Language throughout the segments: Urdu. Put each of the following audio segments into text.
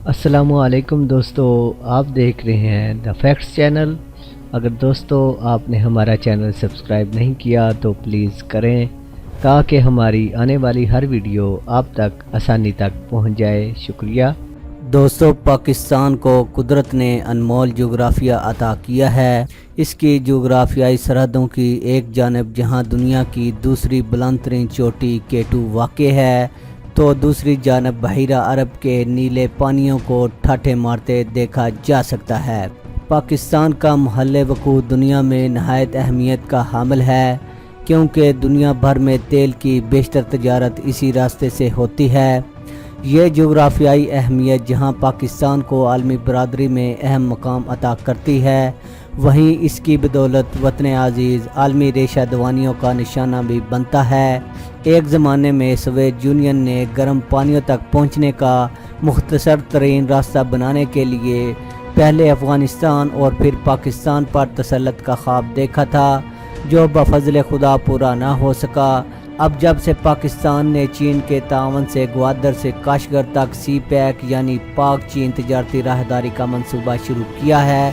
السلام علیکم دوستو، آپ دیکھ رہے ہیں دا فیکٹس چینل۔ اگر دوستو آپ نے ہمارا چینل سبسکرائب نہیں کیا تو پلیز کریں تاکہ ہماری آنے والی ہر ویڈیو آپ تک آسانی تک پہنچ جائے۔ شکریہ دوستو، پاکستان کو قدرت نے انمول جغرافیہ عطا کیا ہے۔ اس کی جغرافیائی سرحدوں کی ایک جانب جہاں دنیا کی دوسری بلند ترین چوٹی K2 واقع ہے تو دوسری جانب بحیرہ عرب کے نیلے پانیوں کو ٹھاٹھے مارتے دیکھا جا سکتا ہے۔ پاکستان کا محل وقوع دنیا میں نہایت اہمیت کا حامل ہے کیونکہ دنیا بھر میں تیل کی بیشتر تجارت اسی راستے سے ہوتی ہے۔ یہ جغرافیائی اہمیت جہاں پاکستان کو عالمی برادری میں اہم مقام عطا کرتی ہے، وہیں اس کی بدولت وطن عزیز عالمی ریشہ دوانیوں کا نشانہ بھی بنتا ہے۔ ایک زمانے میں سوویت یونین نے گرم پانیوں تک پہنچنے کا مختصر ترین راستہ بنانے کے لیے پہلے افغانستان اور پھر پاکستان پر تسلط کا خواب دیکھا تھا، جو بفضل خدا پورا نہ ہو سکا۔ اب جب سے پاکستان نے چین کے تعاون سے گوادر سے کاشغر تک سی پیک یعنی پاک چین تجارتی راہداری کا منصوبہ شروع کیا ہے،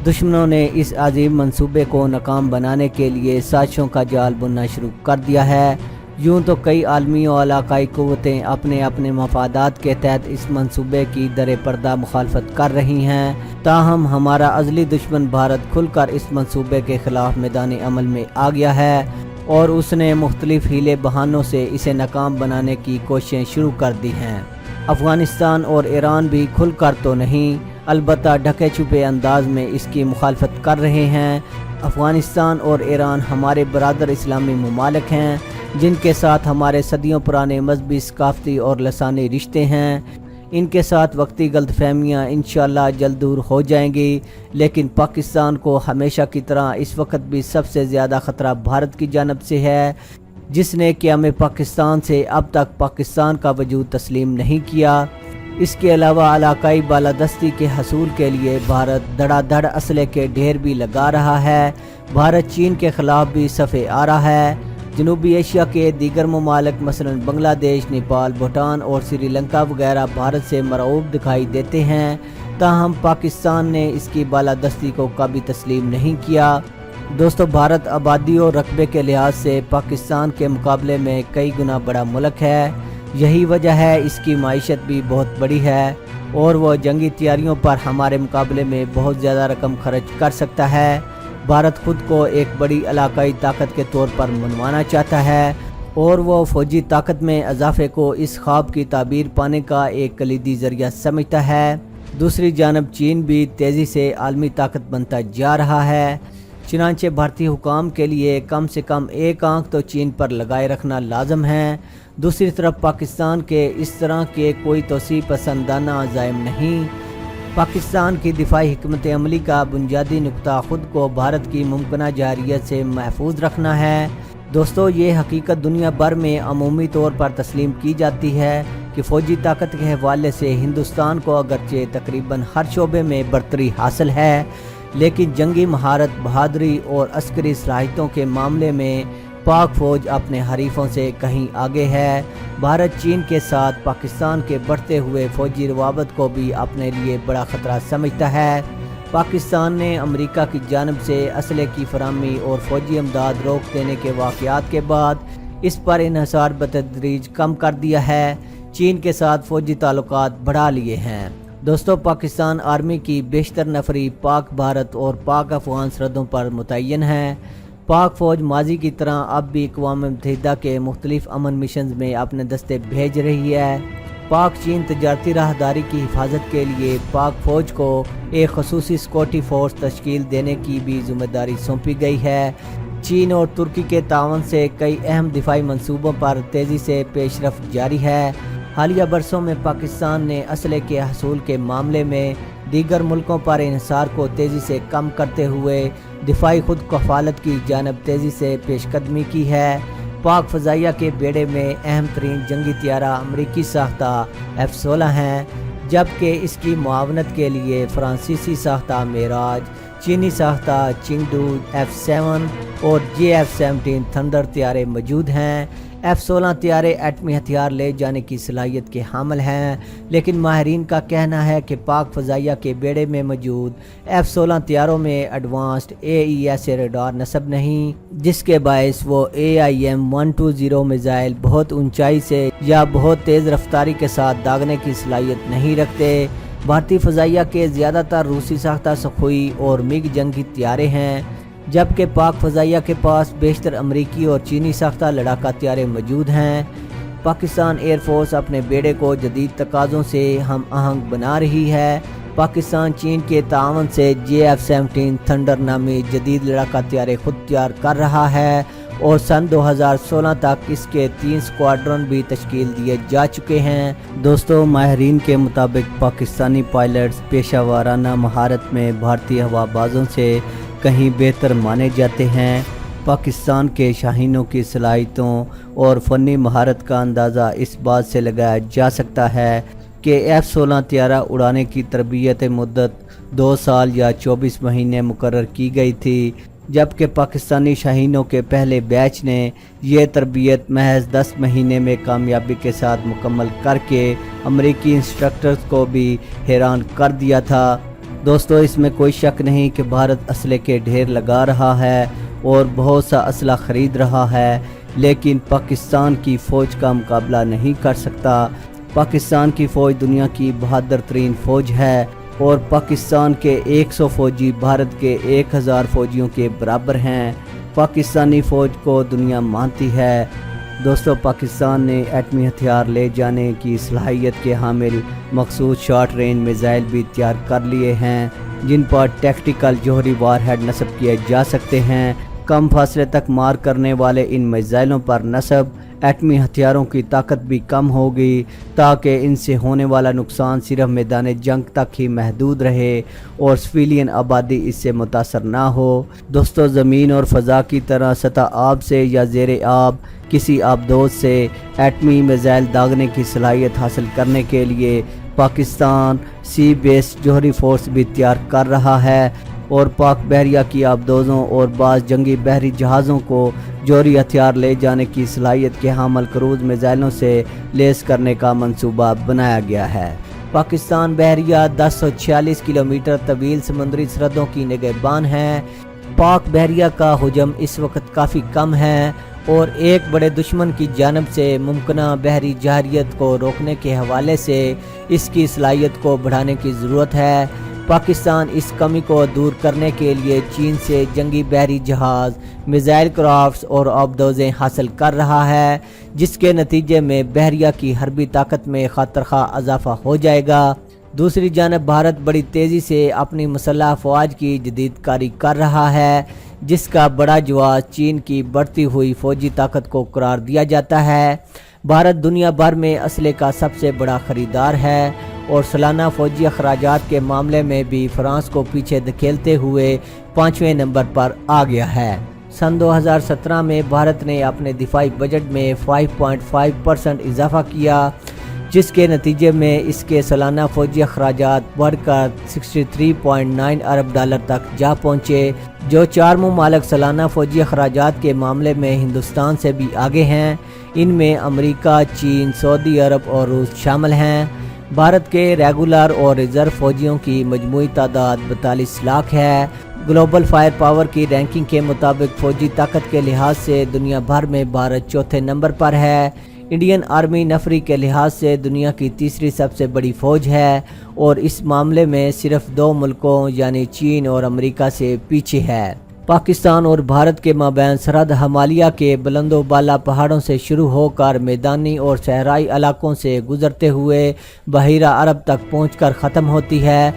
دشمنوں نے اس عظیم منصوبے کو ناکام بنانے کے لیے سازشوں کا جال بننا شروع کر دیا ہے۔ یوں تو کئی عالمی اور علاقائی قوتیں اپنے اپنے مفادات کے تحت اس منصوبے کی در پردہ مخالفت کر رہی ہیں، تاہم ہمارا ازلی دشمن بھارت کھل کر اس منصوبے کے خلاف میدان عمل میں آ گیا ہے اور اس نے مختلف ہیلے بہانوں سے اسے ناکام بنانے کی کوششیں شروع کر دی ہیں۔ افغانستان اور ایران بھی کھل کر تو نہیں، البتہ ڈھکے چھپے انداز میں اس کی مخالفت کر رہے ہیں۔ افغانستان اور ایران ہمارے برادر اسلامی ممالک ہیں جن کے ساتھ ہمارے صدیوں پرانے مذہبی، ثقافتی اور لسانی رشتے ہیں۔ ان کے ساتھ وقتی غلط فہمیاں انشاءاللہ جلد دور ہو جائیں گی، لیکن پاکستان کو ہمیشہ کی طرح اس وقت بھی سب سے زیادہ خطرہ بھارت کی جانب سے ہے، جس نے قیام پاکستان سے اب تک پاکستان کا وجود تسلیم نہیں کیا۔ اس کے علاوہ علاقائی بالادستی کے حصول کے لیے بھارت دھڑا دھڑ اسلحے کے ڈھیر بھی لگا رہا ہے۔ بھارت چین کے خلاف بھی صفے آ رہا ہے۔ جنوبی ایشیا کے دیگر ممالک مثلا بنگلہ دیش، نیپال، بھوٹان اور سری لنکا وغیرہ بھارت سے مرعوب دکھائی دیتے ہیں، تاہم پاکستان نے اس کی بالادستی کو کبھی تسلیم نہیں کیا۔ دوستو، بھارت آبادی اور رقبے کے لحاظ سے پاکستان کے مقابلے میں کئی گنا بڑا ملک ہے۔ یہی وجہ ہے اس کی معیشت بھی بہت بڑی ہے اور وہ جنگی تیاریوں پر ہمارے مقابلے میں بہت زیادہ رقم خرچ کر سکتا ہے۔ بھارت خود کو ایک بڑی علاقائی طاقت کے طور پر منوانا چاہتا ہے اور وہ فوجی طاقت میں اضافے کو اس خواب کی تعبیر پانے کا ایک کلیدی ذریعہ سمجھتا ہے۔ دوسری جانب چین بھی تیزی سے عالمی طاقت بنتا جا رہا ہے، چنانچہ بھارتی حکام کے لیے کم سے کم ایک آنکھ تو چین پر لگائے رکھنا لازم ہے۔ دوسری طرف پاکستان کے اس طرح کے کوئی توسیع پسندانہ عزائم نہیں۔ پاکستان کی دفاعی حکمت عملی کا بنیادی نقطہ خود کو بھارت کی ممکنہ جارحیت سے محفوظ رکھنا ہے۔ دوستو، یہ حقیقت دنیا بھر میں عمومی طور پر تسلیم کی جاتی ہے کہ فوجی طاقت کے حوالے سے ہندوستان کو اگرچہ تقریباً ہر شعبے میں برتری حاصل ہے، لیکن جنگی مہارت، بہادری اور عسکری صلاحیتوں کے معاملے میں پاک فوج اپنے حریفوں سے کہیں آگے ہے۔ بھارت چین کے ساتھ پاکستان کے بڑھتے ہوئے فوجی روابط کو بھی اپنے لیے بڑا خطرہ سمجھتا ہے۔ پاکستان نے امریکہ کی جانب سے اسلحے کی فراہمی اور فوجی امداد روک دینے کے واقعات کے بعد اس پر انحصار بتدریج کم کر دیا ہے، چین کے ساتھ فوجی تعلقات بڑھا لیے ہیں۔ دوستو، پاکستان آرمی کی بیشتر نفری پاک بھارت اور پاک افغان سرحدوں پر متعین ہے۔ پاک فوج ماضی کی طرح اب بھی اقوام متحدہ کے مختلف امن مشنز میں اپنے دستے بھیج رہی ہے۔ پاک چین تجارتی راہداری کی حفاظت کے لیے پاک فوج کو ایک خصوصی سیکورٹی فورس تشکیل دینے کی بھی ذمہ داری سونپی گئی ہے۔ چین اور ترکی کے تعاون سے کئی اہم دفاعی منصوبوں پر تیزی سے پیش رفت جاری ہے۔ حالیہ برسوں میں پاکستان نے اسلحے کے حصول کے معاملے میں دیگر ملکوں پر انحصار کو تیزی سے کم کرتے ہوئے دفاعی خود کفالت کی جانب تیزی سے پیش قدمی کی ہے۔ پاک فضائیہ کے بیڑے میں اہم ترین جنگی طیارہ امریکی ساختہ F-16 ہیں، جبکہ اس کی معاونت کے لیے فرانسیسی ساختہ معراج، چینی ساختہ چنگڈو F-7 اور JF-17 تھنڈر طیارے موجود ہیں۔ F-16 طیارے ایٹمی ہتھیار لے جانے کی صلاحیت کے حامل ہیں، لیکن ماہرین کا کہنا ہے کہ پاک فضائیہ کے بیڑے میں موجود F-16 طیاروں میں ایڈوانسڈ AESA ریڈار نصب نہیں، جس کے باعث وہ AIM-120 میزائل بہت اونچائی سے یا بہت تیز رفتاری کے ساتھ داغنے کی صلاحیت نہیں رکھتے۔ بھارتی فضائیہ کے زیادہ تر روسی ساختہ سخوئی اور MiG جنگی طیارے ہیں، جبکہ پاک فضائیہ کے پاس بیشتر امریکی اور چینی ساختہ لڑاکا طیارے موجود ہیں۔ پاکستان ایئر فورس اپنے بیڑے کو جدید تقاضوں سے ہم آہنگ بنا رہی ہے۔ پاکستان چین کے تعاون سے JF-17 تھنڈر نامی جدید لڑاکا طیارے خود تیار کر رہا ہے اور سن 2016 تک اس کے 3 سکواڈرن بھی تشکیل دیے جا چکے ہیں۔ دوستو، ماہرین کے مطابق پاکستانی پائلٹس پیشہ ورانہ مہارت میں بھارتی ہوا بازوں سے کہیں بہتر مانے جاتے ہیں۔ پاکستان کے شاہینوں کی صلاحیتوں اور فنی مہارت کا اندازہ اس بات سے لگایا جا سکتا ہے کہ F-16 طیارہ اڑانے کی تربیت مدت 2 سال یا 24 مہینے مقرر کی گئی تھی، جبکہ پاکستانی شاہینوں کے پہلے بیچ نے یہ تربیت محض 10 مہینے میں کامیابی کے ساتھ مکمل کر کے امریکی انسٹرکٹرز کو بھی حیران کر دیا تھا۔ دوستو، اس میں کوئی شک نہیں کہ بھارت اسلحے کے ڈھیر لگا رہا ہے اور بہت سا اسلحہ خرید رہا ہے، لیکن پاکستان کی فوج کا مقابلہ نہیں کر سکتا۔ پاکستان کی فوج دنیا کی بہادر ترین فوج ہے اور پاکستان کے 100 فوجی بھارت کے 1000 فوجیوں کے برابر ہیں۔ پاکستانی فوج کو دنیا مانتی ہے۔ دوستو، پاکستان نے ایٹمی ہتھیار لے جانے کی صلاحیت کے حامل مخصوص شارٹ رینج میزائل بھی تیار کر لیے ہیں، جن پر ٹیکٹیکل جوہری وار ہیڈ نصب کیے جا سکتے ہیں۔ کم فاصلے تک مار کرنے والے ان میزائلوں پر نصب ایٹمی ہتھیاروں کی طاقت بھی کم ہوگی، تاکہ ان سے ہونے والا نقصان صرف میدان جنگ تک ہی محدود رہے اور سویلین آبادی اس سے متاثر نہ ہو۔ دوستو، زمین اور فضا کی طرح سطح آب سے یا زیر آب کسی آبدوز سے ایٹمی میزائل داغنے کی صلاحیت حاصل کرنے کے لیے پاکستان سی بیس جوہری فورس بھی تیار کر رہا ہے اور پاک بحریہ کی آبدوزوں اور بعض جنگی بحری جہازوں کو جوہری ہتھیار لے جانے کی صلاحیت کے حامل کروز میزائلوں سے لیس کرنے کا منصوبہ بنایا گیا ہے۔ پاکستان بحریہ 1046 کلومیٹر طویل سمندری سرحدوں کی نگہبان ہے۔ پاک بحریہ کا حجم اس وقت کافی کم ہے اور ایک بڑے دشمن کی جانب سے ممکنہ بحری جارحیت کو روکنے کے حوالے سے اس کی صلاحیت کو بڑھانے کی ضرورت ہے۔ پاکستان اس کمی کو دور کرنے کے لیے چین سے جنگی بحری جہاز، میزائل کرافٹس اور آبدوزیں حاصل کر رہا ہے، جس کے نتیجے میں بحریہ کی حربی طاقت میں خاطرخواہ اضافہ ہو جائے گا۔ دوسری جانب بھارت بڑی تیزی سے اپنی مسلح افواج کی جدید کاری کر رہا ہے، جس کا بڑا جواز چین کی بڑھتی ہوئی فوجی طاقت کو قرار دیا جاتا ہے۔ بھارت دنیا بھر میں اسلحے کا سب سے بڑا خریدار ہے اور سالانہ فوجی اخراجات کے معاملے میں بھی فرانس کو پیچھے دھکیلتے ہوئے 5ویں نمبر پر آ گیا ہے۔ سن 2017 میں بھارت نے اپنے دفاعی بجٹ میں 5.5% اضافہ کیا، جس کے نتیجے میں اس کے سالانہ فوجی اخراجات بڑھ کر $63.9 ارب تک جا پہنچے، جو 4 ممالک سالانہ فوجی اخراجات کے معاملے میں ہندوستان سے بھی آگے ہیں۔ ان میں امریکہ، چین، سعودی عرب اور روس شامل ہیں۔ بھارت کے ریگولر اور ریزرو فوجیوں کی مجموعی تعداد 42 لاکھ ہے۔ گلوبل فائر پاور کی رینکنگ کے مطابق فوجی طاقت کے لحاظ سے دنیا بھر میں بھارت 4تھے نمبر پر ہے۔ انڈین آرمی نفری کے لحاظ سے دنیا کی تیسری سب سے بڑی فوج ہے اور اس معاملے میں صرف 2 ملکوں یعنی چین اور امریکہ سے پیچھے ہے۔ پاکستان اور بھارت کے مابین سرحد ہمالیہ کے بلند و بالا پہاڑوں سے شروع ہو کر میدانی اور صحرائی علاقوں سے گزرتے ہوئے بحیرہ عرب تک پہنچ کر ختم ہوتی ہے